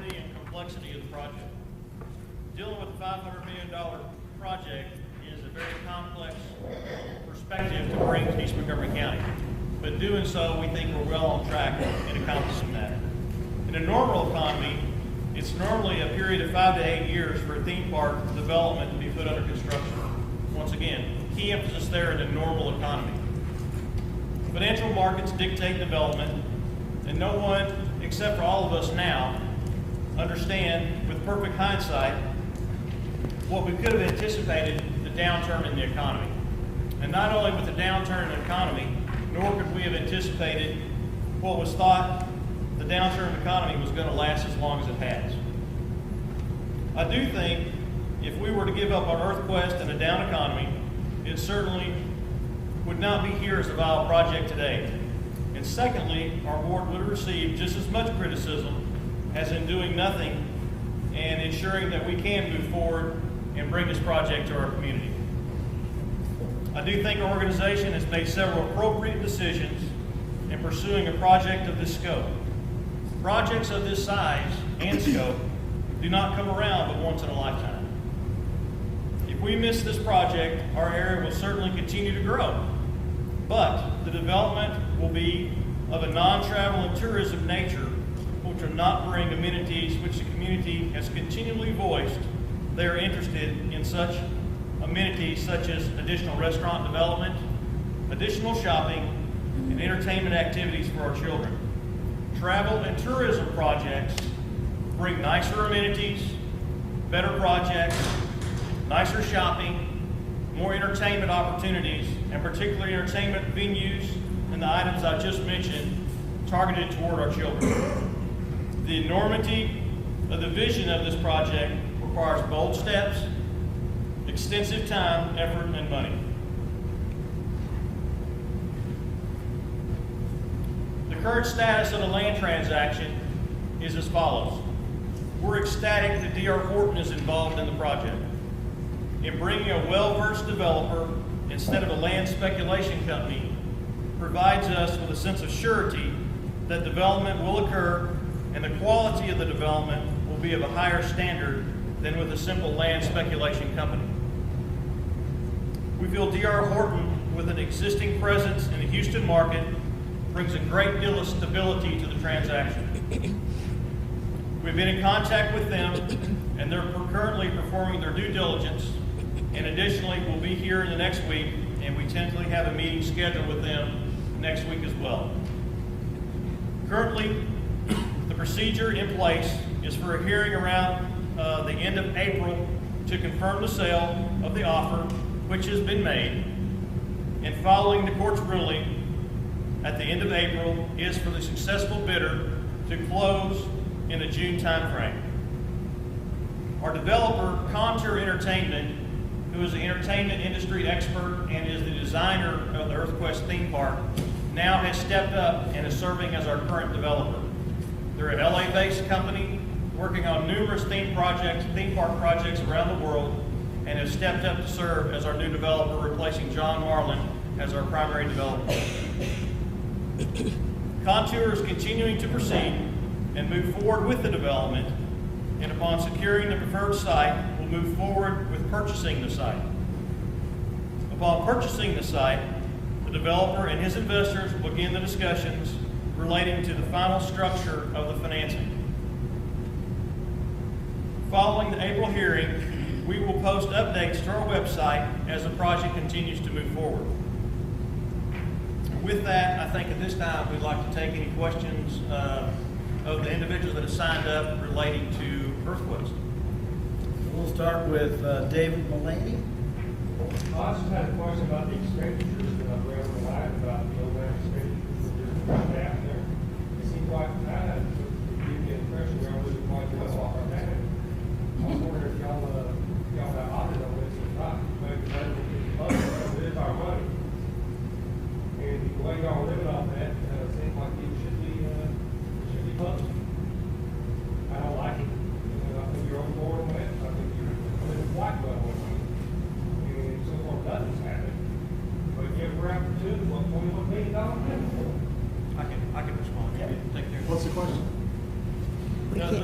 enormity and complexity of the project. Dealing with a $500 million project is a very complex perspective to bring to East Montgomery County. But doing so, we think we're well on track in accomplishing that. In a normal economy, it's normally a period of 5 to 8 years for a theme park development to be put under construction. Once again, key emphasis there in the normal economy. Financial markets dictate development, and no one, except for all of us now, understand with perfect hindsight what we could have anticipated the downturn in the economy. And not only with the downturn in the economy, nor could we have anticipated what was thought the downturn in the economy was going to last as long as it has. I do think if we were to give up on EarthQuest in a down economy, it certainly would not be here as a viable project today. And secondly, our board would receive just as much criticism as in doing nothing and ensuring that we can move forward and bring this project to our community. I do think our organization has made several appropriate decisions in pursuing a project of this scope. Projects of this size and scope do not come around but once in a lifetime. If we miss this project, our area will certainly continue to grow, but the development will be of a non-travel and tourism nature, which will not bring amenities which the community has continually voiced they are interested in. Such amenities such as additional restaurant development, additional shopping, and entertainment activities for our children. Travel and tourism projects bring nicer amenities, better projects, nicer shopping, more entertainment opportunities, and particularly entertainment venues and the items I just mentioned targeted toward our children. The enormity of the vision of this project requires bold steps, extensive time, effort, and money. The current status of the land transaction is as follows. We're ecstatic that D.R. Horton is involved in the project. In bringing a well-versed developer instead of a land speculation company provides us with a sense of surety that development will occur and the quality of the development will be of a higher standard than with a simple land speculation company. We feel D.R. Horton, with an existing presence in the Houston market, brings a great deal of stability to the transaction. We've been in contact with them, and they're currently performing their due diligence, and additionally, we'll be here in the next week, and we tentatively have a meeting scheduled with them next week as well. Currently, the procedure in place is for a hearing around the end of April to confirm the sale of the offer, which has been made, and following the court's ruling at the end of April is for the successful bidder to close in the June timeframe. Our developer, Contour Entertainment, who is an entertainment industry expert and is the designer of the EarthQuest theme park, now has stepped up and is serving as our current developer. They're an LA-based company working on numerous theme park projects around the world, and have stepped up to serve as our new developer, replacing John Marlin as our primary developer. Contour is continuing to proceed and move forward with the development, and upon securing the preferred site, will move forward with purchasing the site. Upon purchasing the site, the developer and his investors will begin the discussions relating to the final structure of the financing. Following the April hearing, we will post updates to our website as the project continues to move forward. With that, I think at this time we'd like to take any questions of the individuals that have signed up relating to EarthQuest. We'll start with David Mullaney. I just had a question about the expenditures that I've read online about the overall expenditures for the staff there. It seems like that would give the impression we're losing quite well off our data. I was wondering if y'all got audited on this or not. Maybe it is our money. And the way y'all living off that, seems like it should be public. I don't like it. I think you're on board with it. I think you're living quite well with it. And so far nothing's happened. But yet we're after $21 million. I can respond. Yeah. Take care. What's the question?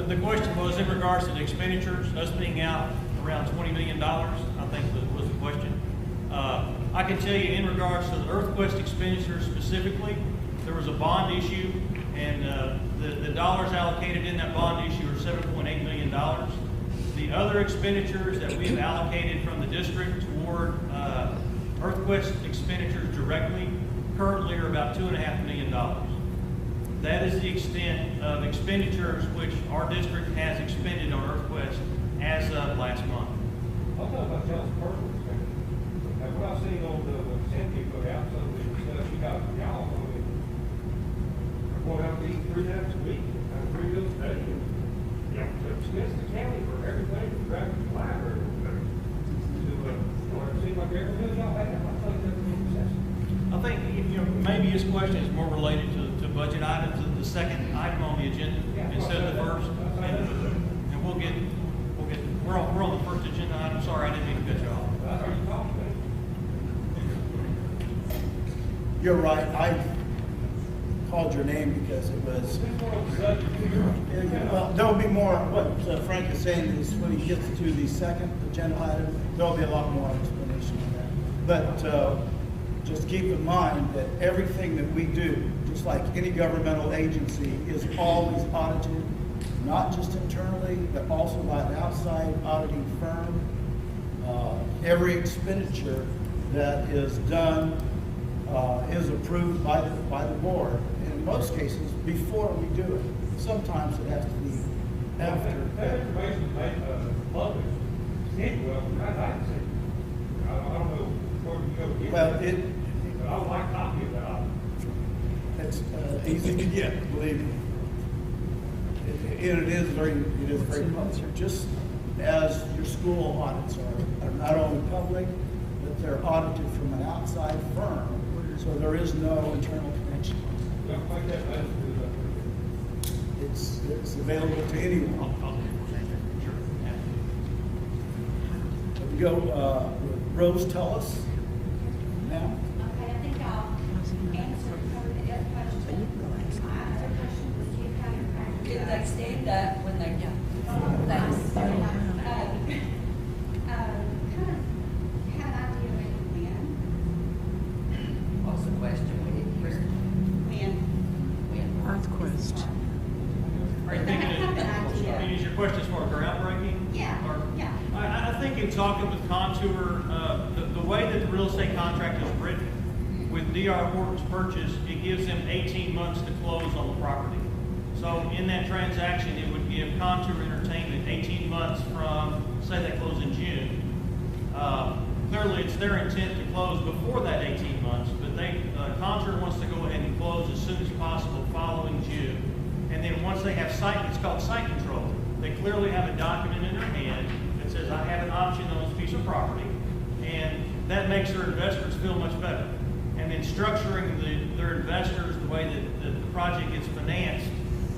The question was in regards to the expenditures, us being out around $20 million, I think that was the question. I can tell you in regards to the EarthQuest expenditures specifically, there was a bond issue, and the dollars allocated in that bond issue are $7.8 million. The other expenditures that we've allocated from the district toward EarthQuest expenditures directly currently are about $2.5 million. That is the extent of expenditures which our district has expended on EarthQuest as of last month. I'll talk about y'all's personal expenses. Like what I've seen on the consent you put out, some of the stuff you got from y'all, I mean, we're going out to eat 3 times a week, and 3 meals a day. Yeah, to expense the county for everything, from driving to the library, it seems like every meal y'all have, I think that's an excessive. I think, maybe his question is more related to budget items, the second item on the agenda instead of the first. And we're on the first agenda item. Sorry, I didn't mean to cut you off. That's what you talking about. You're right, I called your name because it was, well, there'll be more, what Frank is saying is when he gets to the second agenda item, there'll be a lot more explanation on that. But just keep in mind that everything that we do, just like any governmental agency, is always audited, not just internally, but also by an outside auditing firm. Every expenditure that is done is approved by the board. In most cases, before we do it. Sometimes it has to be after. That information made public. Well, I don't know where you go to get Well, it. But I would like a copy of that. it's easy to get, believe me. It is very public. Just as your school audits are not only public, but they're audited from an outside firm, so there is no internal connection. Don't make that matter to the It's available to anyone. Sure. We go with Rose Tullis now. Okay, I think I'll answer covered the other question. My other question was you kind of. Did they stand up when they got? Thanks. Thanks. Kind of had an idea of when. What's the question? When? EarthQuest. Are you thinking, is your question as far as groundbreaking? Yeah, Or- yeah. I think in talking with Contour, the way that the real estate contract is written, with D.R. Horton's purchase, it gives them 18 months to close on the property. So in that transaction, it would give Contour Entertainment 18 months from, say they close in June. Clearly, it's their intent to close before that 18 months, but Contour wants to go ahead and close as soon as possible following June. And then once they have it's called site control. They clearly have a document in their hand that says, I have an option on this piece of property, and that makes their investors feel much better. And then structuring their investors the way that the project gets financed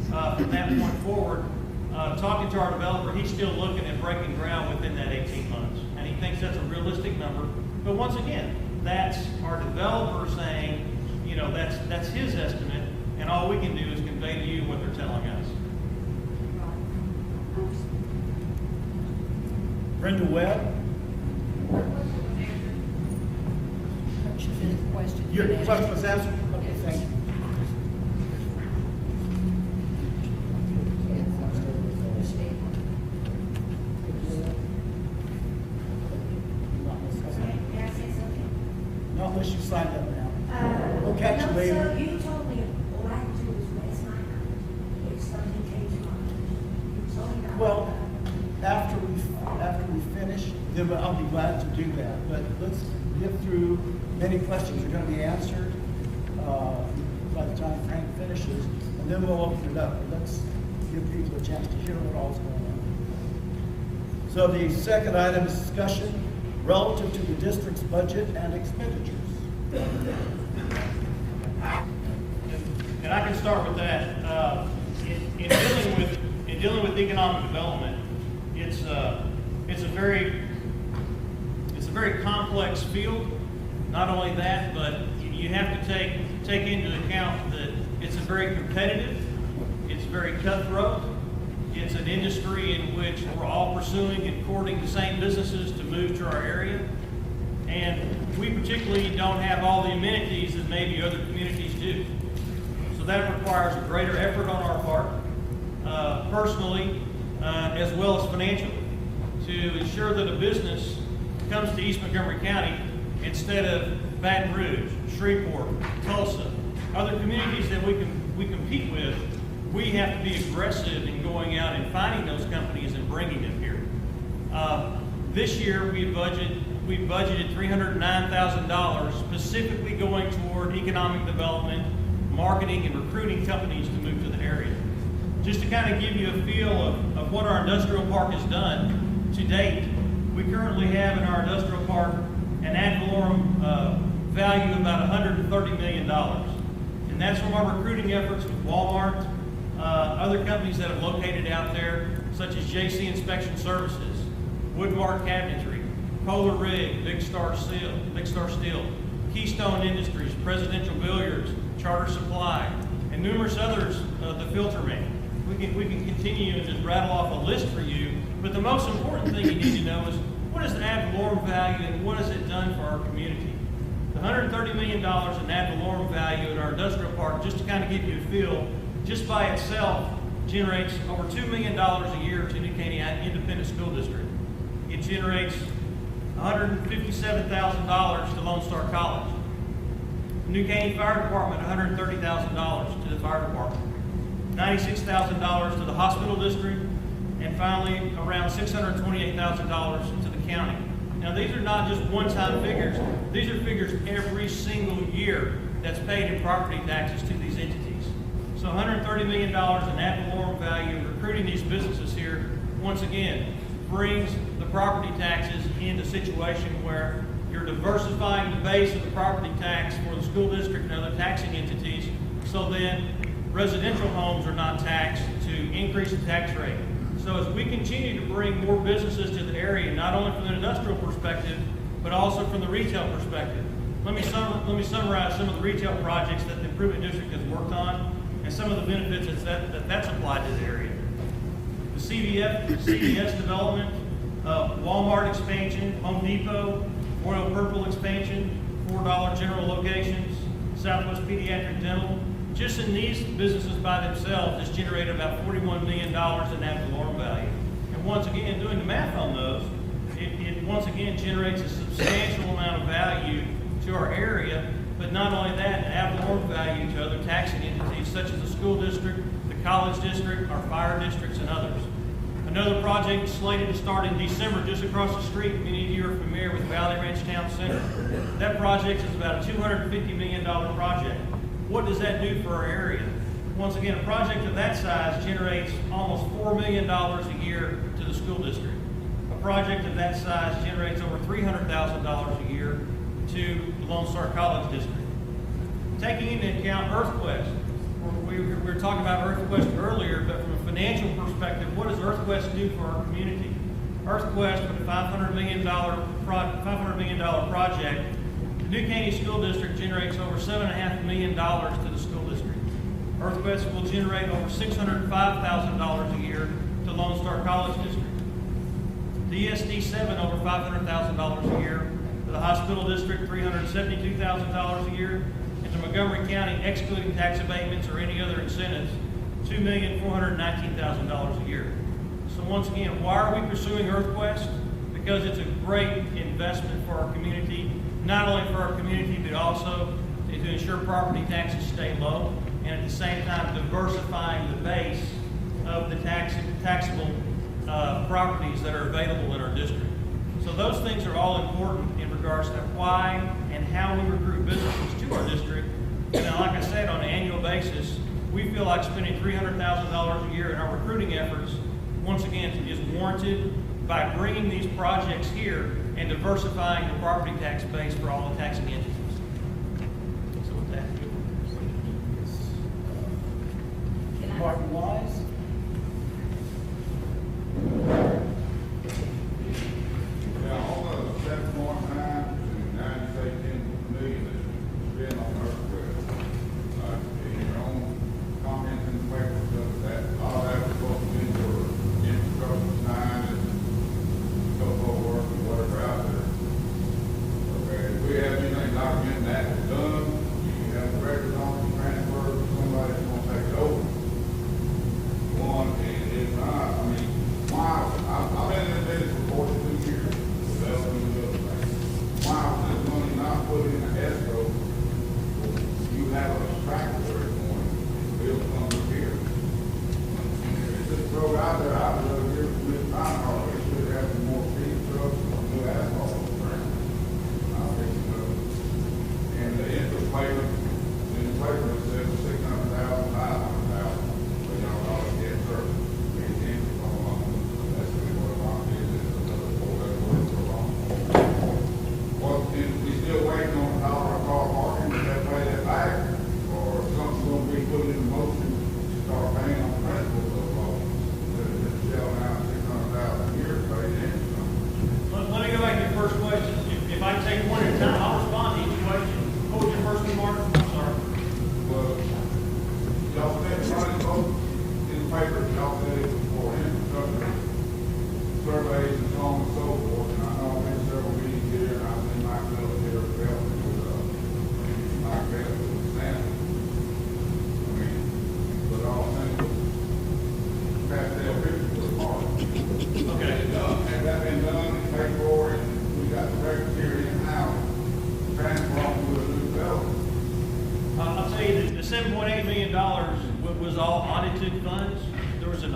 from that point forward. Talking to our developer, he's still looking at breaking ground within that 18 months, and he thinks that's a realistic number. But once again, that's our developer saying, that's his estimate, and all we can do is convey to you what they're telling us. Brenda Webb, Question. your question was answered? Okay, thank you. May I say something? Not unless you signed up now. We'll catch you No, later. sir, you told me all I had to do was last night. If something came to mind. You told me that. Well, after we finish, then I'll be glad to do that. But let's get through, many questions are going to be answered by the time Frank finishes, and then we'll open it up. Let's give people a chance to hear what all's going on. So the second item is discussion relative to the district's budget and expenditures. And I can start with that. In dealing with economic development, it's a very complex field. Not only that, but you have to take into account that it's a very competitive, it's very cutthroat, It's an industry in which we're all pursuing and courting the same businesses to move to our area. And we particularly don't have all the amenities that maybe other communities do. So that requires a greater effort on our part, personally, as well as financially, to ensure that a business comes to East Montgomery County instead of Baton Rouge, Shreveport, Tulsa, other communities that we compete with. We have to be aggressive in going out and finding those companies and bringing them here. This year we budgeted $309,000 specifically going toward economic development, marketing, and recruiting companies to move to the area. Just to kind of give you a feel of what our industrial park has done to date, we currently have in our industrial park an ad valorem value of about $130 million. And that's from our recruiting efforts with Walmart, other companies that have located out there, such as JC Inspection Services, Woodmark Cabinetry, Polar Rig, Big Star Steel, Keystone Industries, Presidential Billiards, Charter Supply, and numerous others, the Filter Man. We can continue and just rattle off a list for you, but the most important thing you need to know is what is the ad valorem value and what has it done for our community? The $130 million in ad valorem value in our industrial park, just to kind of give you a feel, just by itself generates over $2 million a year to New Caney Independent School District. It generates $157,000 to Lone Star College. The New Caney Fire Department, $130,000 to the fire department. $96,000 to the hospital district, and finally around $628,000 to the county. Now these are not just one-time figures, these are figures every single year that's paid in property taxes to these entities. So $130 million in ad valorem value recruiting these businesses here, once again, brings the property taxes into a situation where you're diversifying the base of the property tax for the school district and other taxing entities, so then residential homes are not taxed to increase the tax rate. So as we continue to bring more businesses to the area, not only from an industrial perspective, but also from the retail perspective. Let me summarize some of the retail projects that the Improvement District has worked on and some of the benefits that's applied to the area. The CVS development, Walmart expansion, Home Depot, Royal Purple expansion, $4 General locations, Southwest Pediatric Dental. Just in these businesses by themselves, it's generated about $41 million in ad valorem value. And once again, doing the math on those, it once again generates a substantial amount of value to our area, but not only that, ad valorem value to other taxing entities such as the school district, the college district, our fire districts, and others. Another project slated to start in December just across the street. Many of you are familiar with Valley Ranch Town Center. That project is about a $250 million project. What does that do for our area? Once again, a project of that size generates almost $4 million a year to the school district. A project of that size generates over $300,000 a year to the Lone Star College District. Taking into account EarthQuest, we were talking about EarthQuest earlier, but from a financial perspective, what does EarthQuest do for our community? EarthQuest, with a $500 million project, the New Caney School District generates over $7.5 million to the school district. EarthQuest will generate over $605,000 a year to Lone Star College District. DSD7 over $500,000 a year to the hospital district, $372,000 a year, and to Montgomery County, excluding tax abatements or any other incentives, $2,419,000 a year. So once again, why are we pursuing EarthQuest? Because it's a great investment for our community, not only for our community, but also to ensure property taxes stay low, and at the same time diversifying the base of the taxable properties that are available in our district. So those things are all important in regards to why and how we recruit businesses to our district. And then, like I said, on an annual basis, we feel like spending $300,000 a year in our recruiting efforts, once again, is warranted by bringing these projects here and diversifying the property tax base for all the taxing entities. So with that, Martin Wise? Yeah, all the 7.9 to 9 million that's spent on EarthQuest. In your own comments and questions of that, all that was supposed to be for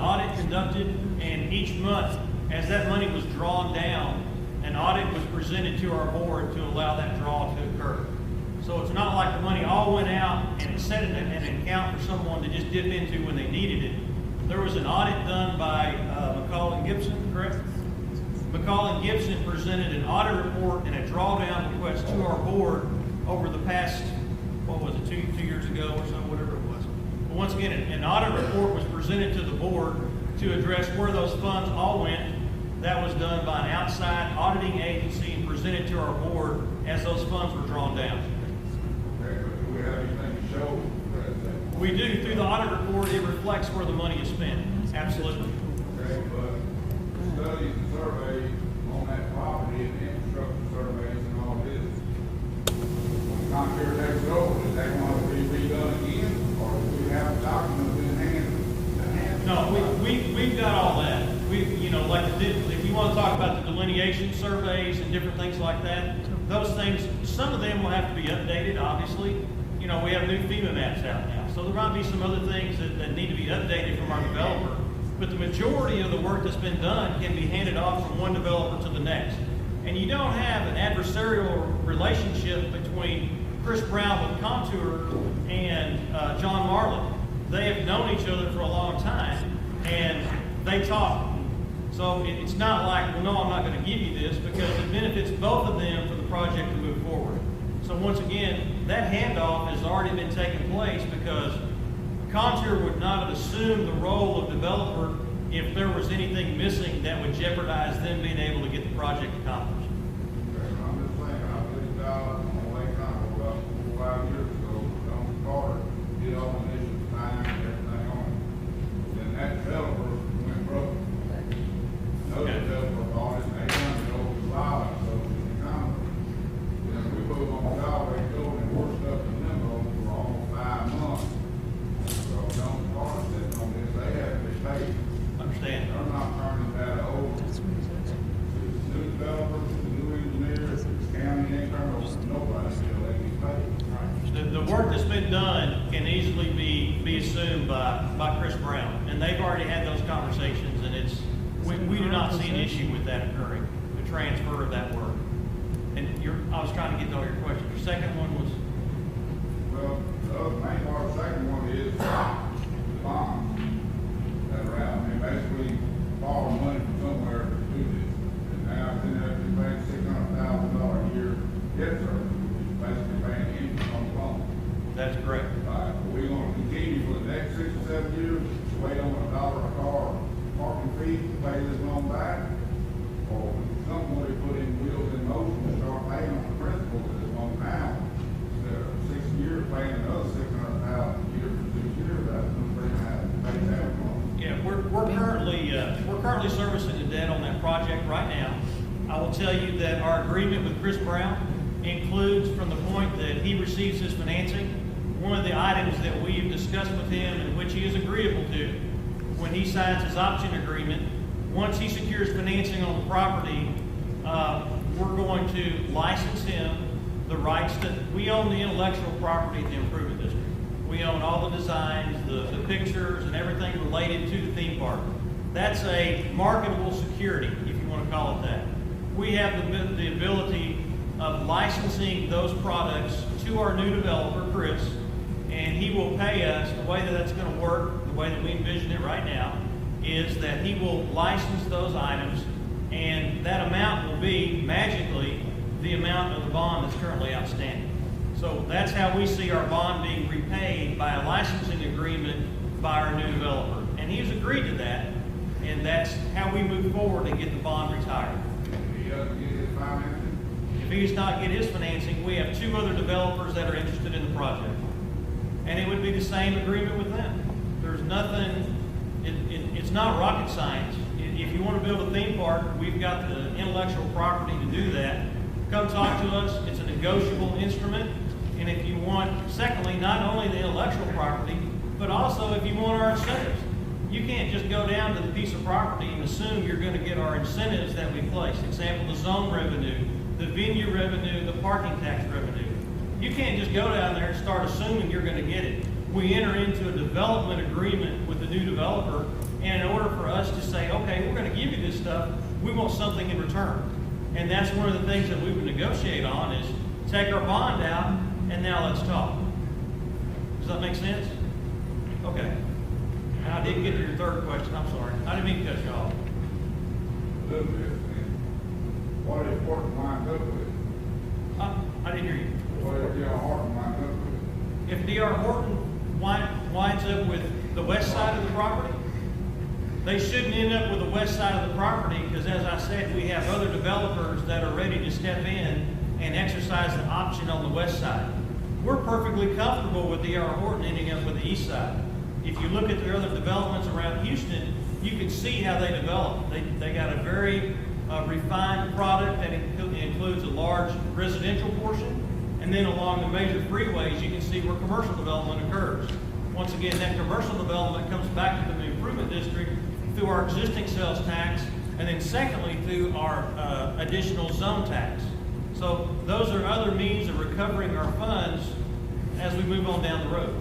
audit conducted, and each month, as that money was drawn down, an audit was presented to our board to allow that draw to occur. So it's not like the money all went out and it's set in an account for someone to just dip into when they needed it. There was an audit done by McCall and Gibson, correct? McCall and Gibson presented an audit report and a drawdown request to our board over the past, what was it, two years ago or so, whatever it was. But once again, an audit report was presented to the board to address where those funds all went. That was done by an outside auditing agency and presented to our board as those funds were drawn down. Okay, but do we have anything to show that? We do, through the audit report, it reflects where the money is spent, absolutely. Okay, but studies and surveys on that property and infrastructure surveys and all this, when the contractor takes it over, is that going to be redone again? Or do we have documents in hand? No, we've got all that. If you want to talk about the delineation surveys and different things like that, those things, some of them will have to be updated, obviously. We have new FEMA maps out now. So there might be some other things that need to be updated from our developer. But the majority of the work that's been done can be handed off from one developer to the next. And you don't have an adversarial relationship between Chris Brown with Contour and John Marlin. They have known each other for a long time, and they talk. So it's not like, well, no, I'm not going to give you this, because it benefits both of them for the project to move forward. So once again, that handoff has already been taking place, because Contour would not have assumed the role of developer if there was anything missing that would jeopardize them being able to get the project accomplished. Okay, I'm just saying, I believe on Lake Conroe about 4 or 5 years ago, Don Carter did all the initial design and everything on it. Then that developer went broke. Another developer bought it, and they turned it over to Lyle, so the economy. Then we put them on job, they go and worked up in limbo for almost 5 months. So Don Carter said on this, they have to be paid. Understand? They're not turning that over to new developers, new engineers, county, internal, nobody until they get paid. The work that's been done can easily be assumed by Chris Brown, and they've already had those conversations, and we do not see an issue with that occurring, the transfer of that work. And I was trying to get to all your questions. Your second one was? Well, the other main part of the second one is the bonds that are out. They basically borrow money from somewhere to do this. And now it's in there, they're paying $600,000 a year debt service, which is basically paying interest on the loan. That's correct. Are we going to continue for the next 6 or 7 years to wait on $1 a car parking fee to pay this loan back? Or some point we put in wheels in motion to start paying on the principal of this loan now? Instead of 6 years paying another $600,000 a year for 6 years, that's going to bring that pay down loan. Yeah, we're currently servicing the debt on that project right now. I will tell you that our agreement with Chris Brown includes, from the point that he receives his financing, one of the items that we've discussed with him and which he is agreeable to, when he signs his option agreement, once he secures financing on the property, we're going to license him the rights to, we own the intellectual property of the improvement district. We own all the designs, the pictures, and everything related to the theme park. That's a marketable security, if you want to call it that. We have the ability of licensing those products to our new developer, Chris, and he will pay us. The way that that's going to work, the way that we envision it right now, is that he will license those items, and that amount will be magically the amount of the bond that's currently outstanding. So that's how we see our bond being repaid, by a licensing agreement by our new developer. And he's agreed to that, and that's how we move forward and get the bond retired. If he doesn't get his financing, If he does not get his financing, we have 2 other developers that are interested in the project. And it would be the same agreement with them. There's nothing, it's not rocket science. If you want to build a theme park, we've got the intellectual property to do that. Come talk to us. It's a negotiable instrument. And if you want, secondly, not only the intellectual property, but also if you want our incentives. You can't just go down to the piece of property and assume you're going to get our incentives that we place. Example, the zone revenue, the venue revenue, the parking tax revenue. You can't just go down there and start assuming you're going to get it. We enter into a development agreement with the new developer, And in order for us to say, okay, we're gonna give you this stuff, we want something in return. And that's one of the things that we would negotiate on is take our bond out, and now let's talk. Does that make sense? Okay. Now, I didn't get to your third question, I'm sorry. I didn't mean to cut you off. A little bit, and what if Horton winds up with? I didn't hear you. What if D.R. Horton winds up with? If D.R. Horton winds up with the west side of the property, they shouldn't end up with the west side of the property because, as I said, we have other developers that are ready to step in and exercise the option on the west side. We're perfectly comfortable with D.R. Horton ending up with the east side. If you look at the other developments around Houston, you can see how they develop. They got a very refined product that includes a large residential portion, and then along the major freeways, you can see where commercial development occurs. Once again, that commercial development comes back to the improvement district through our existing sales tax, and then secondly, through our additional zone tax. So those are other means of recovering our funds as we move on down the road.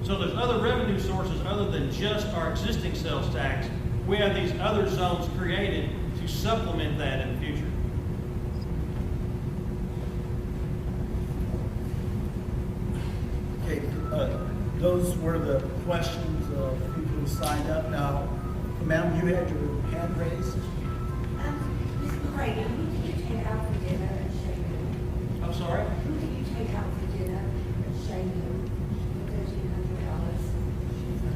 So there's other revenue sources other than just our existing sales tax. We have these other zones created to supplement that in the future. Okay, those were the questions of people who signed up. Now, ma'am, you had your hand raised. Ms. McCraven, who did you take out for dinner at Shaden? I'm sorry? Who did you take out for dinner at Shaden for $1,300?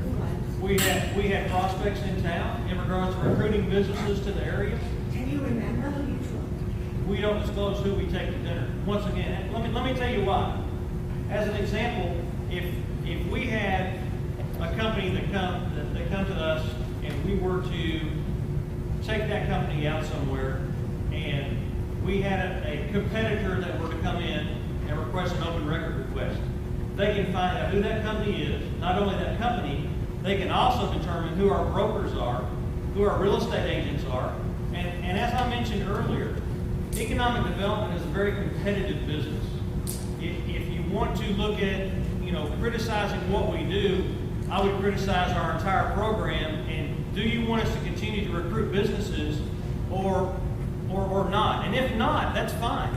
Who was? We had prospects in town in regards to recruiting businesses to the area. Can you remember who you took? We don't disclose who we take to dinner. Once again, let me tell you why. As an example, if we had a company that come to us and we were to take that company out somewhere and we had a competitor that were to come in and request an open record request, they can find out who that company is, not only that company, they can also determine who our brokers are, who our real estate agents are, and as I mentioned earlier, economic development is a very competitive business. If you want to look at, criticizing what we do, I would criticize our entire program. And do you want us to continue to recruit businesses or not? And if not, that's fine.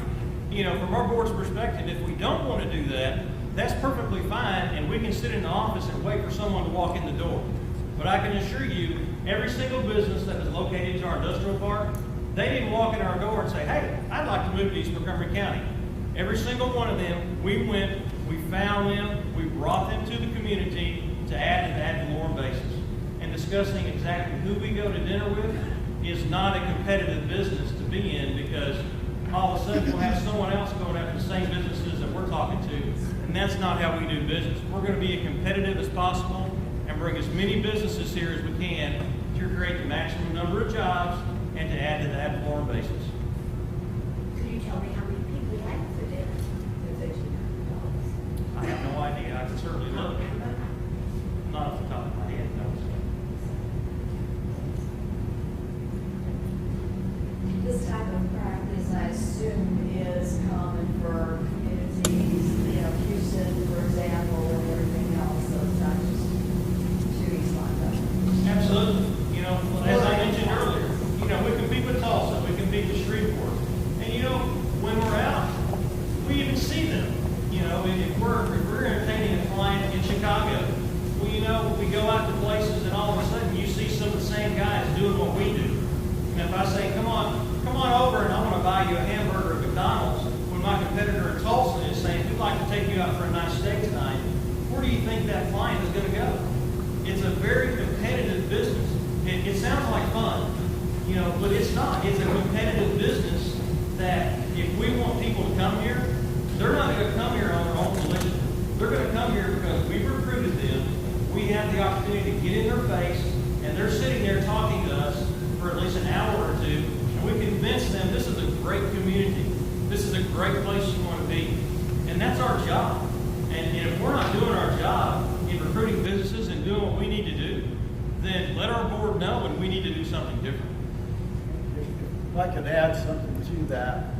From our board's perspective, if we don't want to do that, that's perfectly fine, and we can sit in the office and wait for someone to walk in the door. But I can assure you, every single business that is located in our industrial park, they didn't walk in our door and say, hey, I'd like to move to East Montgomery County. Every single one of them, we went, we found them, we brought them to the community to add to the ad valorem basis. And discussing exactly who we go to dinner with is not a competitive business to be in, because all of a sudden we'll have someone else going after the same businesses that we're talking to, and that's not how we do business. We're going to be as competitive as possible and bring as many businesses here as we can to create the maximum number of jobs and to add to the ad valorem basis. Could you tell me how many people you had for dinner for $1,300? I have no idea. I can certainly look. Not off the top of my head, no. This type of practice, I assume, is common for communities, Houston, for example, and everything else, so it's not just to East Montgomery. Absolutely. As I mentioned earlier, we compete with Tulsa, we compete with Shreveport. And when we're out, we even see them. If we're entertaining a client in Chicago, we go out to places and all of a sudden you see some of the same guys doing what we do. And if I say, come on over and I want to buy you a hamburger at McDonald's, when my competitor in Tulsa is saying, we'd like to take you out for a nice steak tonight, where do you think that client is going to go? It's a very competitive business. It sounds like fun, but it's not. It's a competitive business that if we want people to come here, they're not going to come here on their own volition. They're going to come here because we've recruited them. We have the opportunity to get in their face, and they're sitting there talking to us for at least an hour or two, and we convince them this is a great community. This is a great place you want to be. And that's our job. And if we're not doing our job in recruiting businesses and doing what we need to do, then let our board know and we need to do something different. If I could add something to that,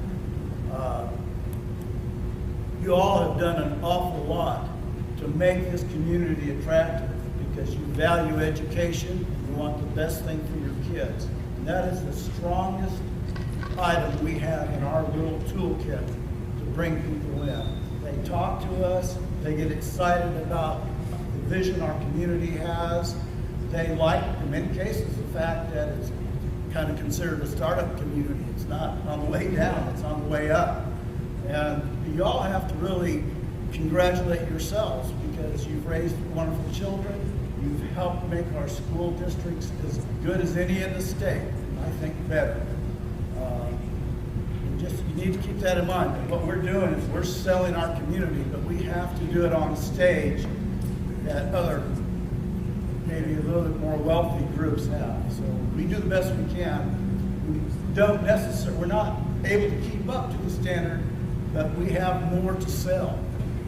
you all have done an awful lot to make this community attractive, because you value education, you want the best thing for your kids. And that is the strongest item we have in our little toolkit to bring people in. They talk to us, they get excited about the vision our community has. They like, in many cases, the fact that it's kind of considered a startup community. It's not on the way down, it's on the way up. And you all have to really congratulate yourselves because you've raised wonderful children. You've helped make our school districts as good as any in the state, and I think better. You need to keep that in mind. But what we're doing is we're selling our community, but we have to do it on a stage that other, maybe a little bit more wealthy groups have. So we do the best we can. We're not able to keep up to the standard, but we have more to sell.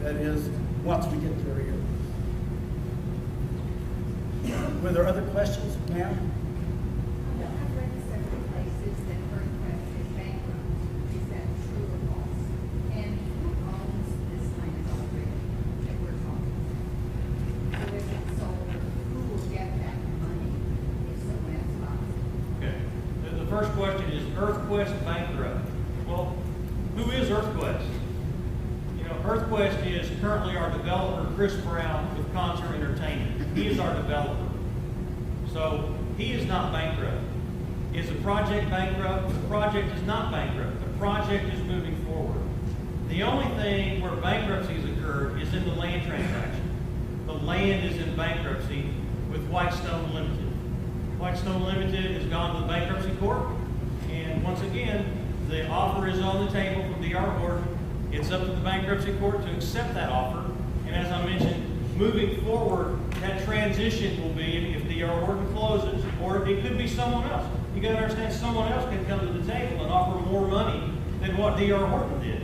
That is, once we get there here. Were there other questions, ma'am? I've read several places that WordPress is bankrupt. Is that true or false? And who owns this land already that we're talking about? So if it's sold, who will get that money if someone else buys it? Okay. The first question is EarthQuest bankrupt. Well, who is EarthQuest? You know, EarthQuest is currently our developer, Chris Brown, with Concert Entertainment. He is our developer. So he is not bankrupt. Is the project bankrupt? The project is not bankrupt. The project is moving forward. The only thing where bankruptcy has occurred is in the land transaction. The land is in bankruptcy with Whitestone Limited. Whitestone Limited has gone to the bankruptcy court, and once again, the offer is on the table from DR Horton. It's up to the bankruptcy court to accept that offer, and as I mentioned, moving forward, that transition will be if DR Horton closes, or it could be someone else. You got to understand, someone else can come to the table and offer more money than what DR Horton did.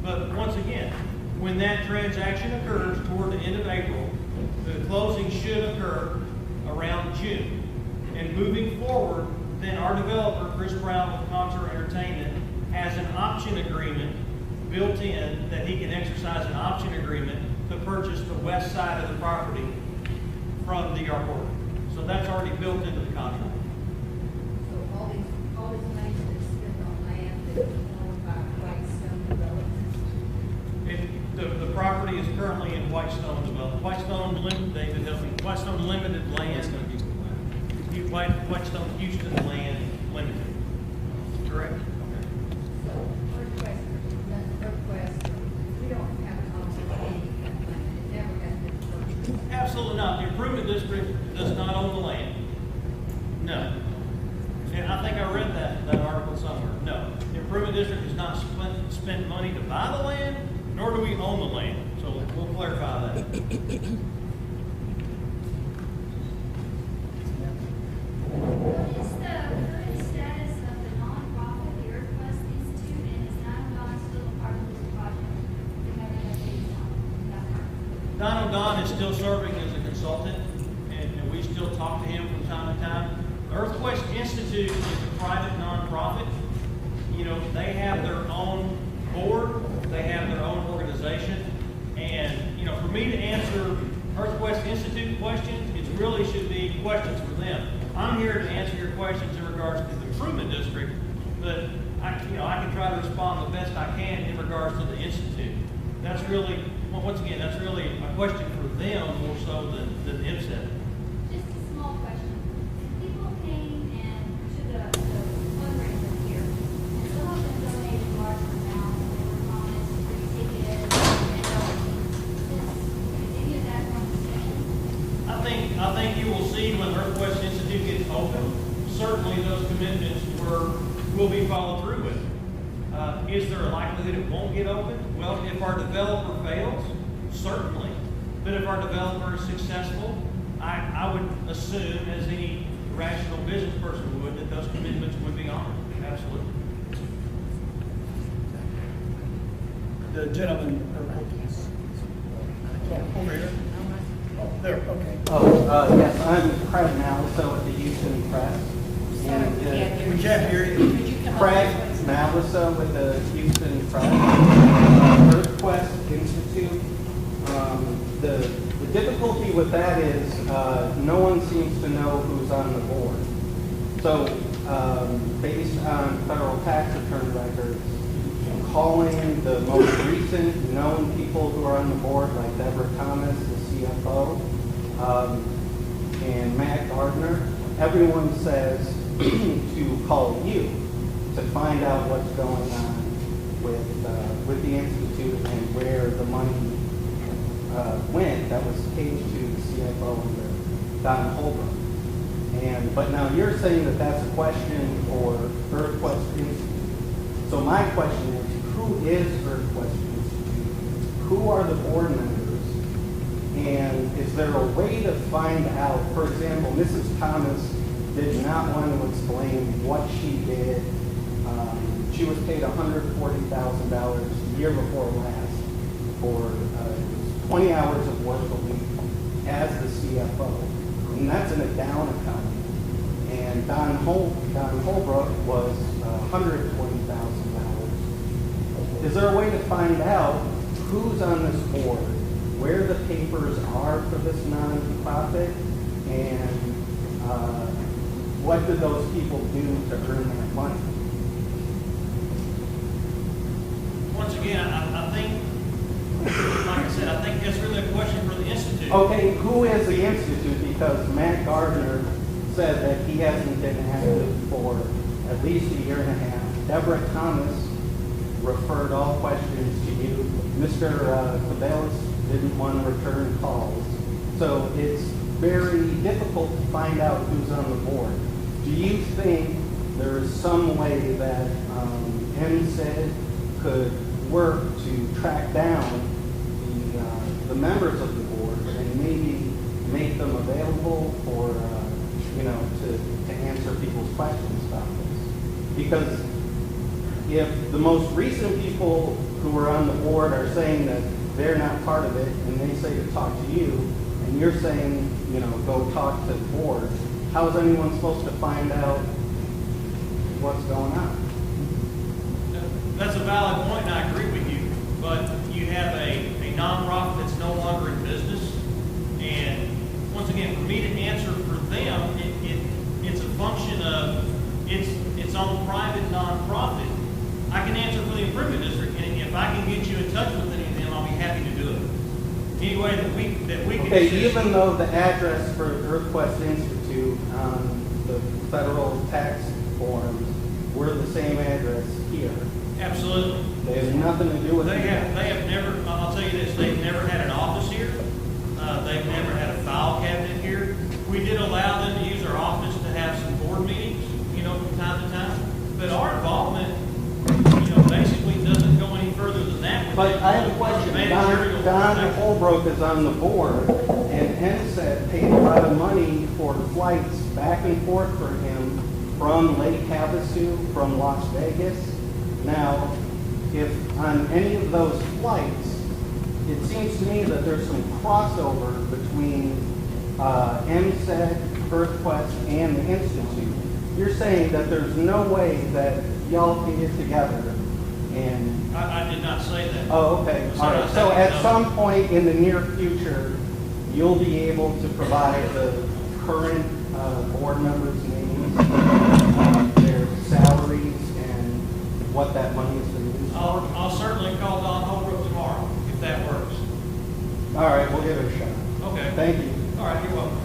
But once again, when that transaction occurs toward the end of April, the closing should occur around June. And moving forward, then our developer, Chris Brown with Concert Entertainment, has an option agreement built in that he can exercise an option agreement to purchase the west side of the property from DR Horton. So that's already built into the contract. So all this money that's spent on land that is owned by Whitestone Development? The property is currently in Whitestone Development. Whitestone Limited, David, help me. Whitestone Limited Land. Whitestone Houston Land Limited. Correct? So WordPress, we don't have an option of any of that land. It never has been purchased. Absolutely not. The improvement district does not own the land. No. And I think I read that article somewhere. No. The improvement district has not spent money to buy the land, nor do we own the land. So we'll clarify that. What is the current status of the nonprofit, the EarthQuest Institute, and is Don still a part of this project? Don O'Don is still serving as a consultant, and we still talk to him from time to time. The EarthQuest Institute is a private nonprofit. You know, they have their own board, they have their own organization, and, you know, for me to answer EarthQuest Institute questions, it really should be questions for them. I'm here to answer your questions in regards to the improvement district, but I can try to respond the best I can in regards to the institute. That's really, well, once again, that's really a question for them more so than IPSET. Just a small question. People came and to the fundraiser here, and some of them donated large amounts, and they were promised free tickets and is any of that going to stand? I think you will see when EarthQuest Institute gets open, certainly those commitments will be followed through with. Is there a likelihood it won't get open? Well, if our developer fails, certainly. But if our developer is successful, I would assume, as any rational business person would, that those commitments would be honored. Absolutely. The gentleman over here. Oh, there, okay. Yes, I'm Craig Maliso at the Houston Press. And, We can't hear you. Craig Maliso with the Houston Press. EarthQuest Institute. The difficulty with that is no one seems to know who's on the board. So based on federal tax return records, calling the most recent known people who are on the board, like Deborah Thomas, the CFO, and Matt Gardner, everyone says to call you to find out what's going on with the Institute and where the money went that was paid to the CFO and Don Holbrook. But now you're saying that that's a question for EarthQuest Institute. So my question is, who is EarthQuest Institute? Who are the board members? And is there a way to find out, for example, Mrs. Thomas did not want to explain what she did. She was paid $140,000 the year before last for 20 hours of work a week as the CFO. And that's in a down account. And Don Holbrook was $120,000. Is there a way to find out who's on this board, where the papers are for this nonprofit, and what did those people do to earn that money? Once again, I think, like I said, I think that's really a question for the Institute. Okay, who is the Institute? Because Matt Gardner said that he hasn't been active for at least a year and a half. Deborah Thomas referred all questions to you. Mr. Cabales didn't want to return calls. So it's very difficult to find out who's on the board. Do you think there is some way that MSED could work to track down the members of the board and maybe make them available for, to answer people's questions about this? Because if the most recent people who are on the board are saying that they're not part of it and they say to talk to you, and you're saying, go talk to the board, how is anyone supposed to find out what's going on? That's a valid point, and I agree with you. But you have a nonprofit that's no longer in business, and once again, for me to answer for them, it's a function of its own private nonprofit. I can answer for the improvement district, and if I can get you in touch with any of them, I'll be happy to do it. Any way that we can. Okay, even though the address for EarthQuest Institute on the federal tax forms were the same address here. Absolutely. They have nothing to do with They it. have never, I'll tell you this, they've never had an office here. They've never had a file cabinet here. We did allow them to use our office to have some board meetings, from time to time. But our involvement, basically doesn't go any further than that. But I have a question. Don Holbrook is on the board, and MSED paid a lot of money for flights back and forth for him from Lake Havasu, from Las Vegas. Now, if on any of those flights, it seems to me that there's some crossover between MSED, EarthQuest, and the Institute. You're saying that there's no way that y'all can get together and... I did not say that. Oh, okay. All right. So at some point in the near future, you'll be able to provide the current board members' names, their salaries, and what that money is going to be used for? I'll certainly call Don Holbrook tomorrow, if that works. All right, we'll give it a shot. Okay. Thank you. All right, you're welcome.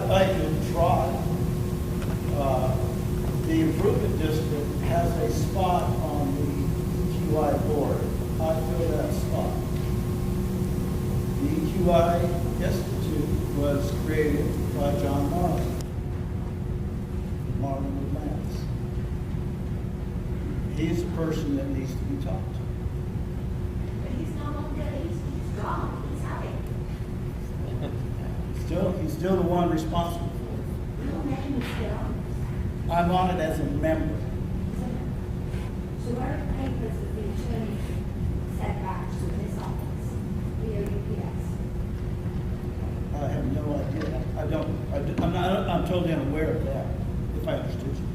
I could try. EQI board, I fill that spot. The EQI Institute was created by John Marlin with Lance. He's the person that needs to be talked to. But he's not on the, he's gone, he's happy. He's still the one responsible for it. Real name is still on I'm on it as a member. this. So what are the papers that the attorney sent back to this office, the OUPS? I have no idea. I'm totally unaware of that, if I understood you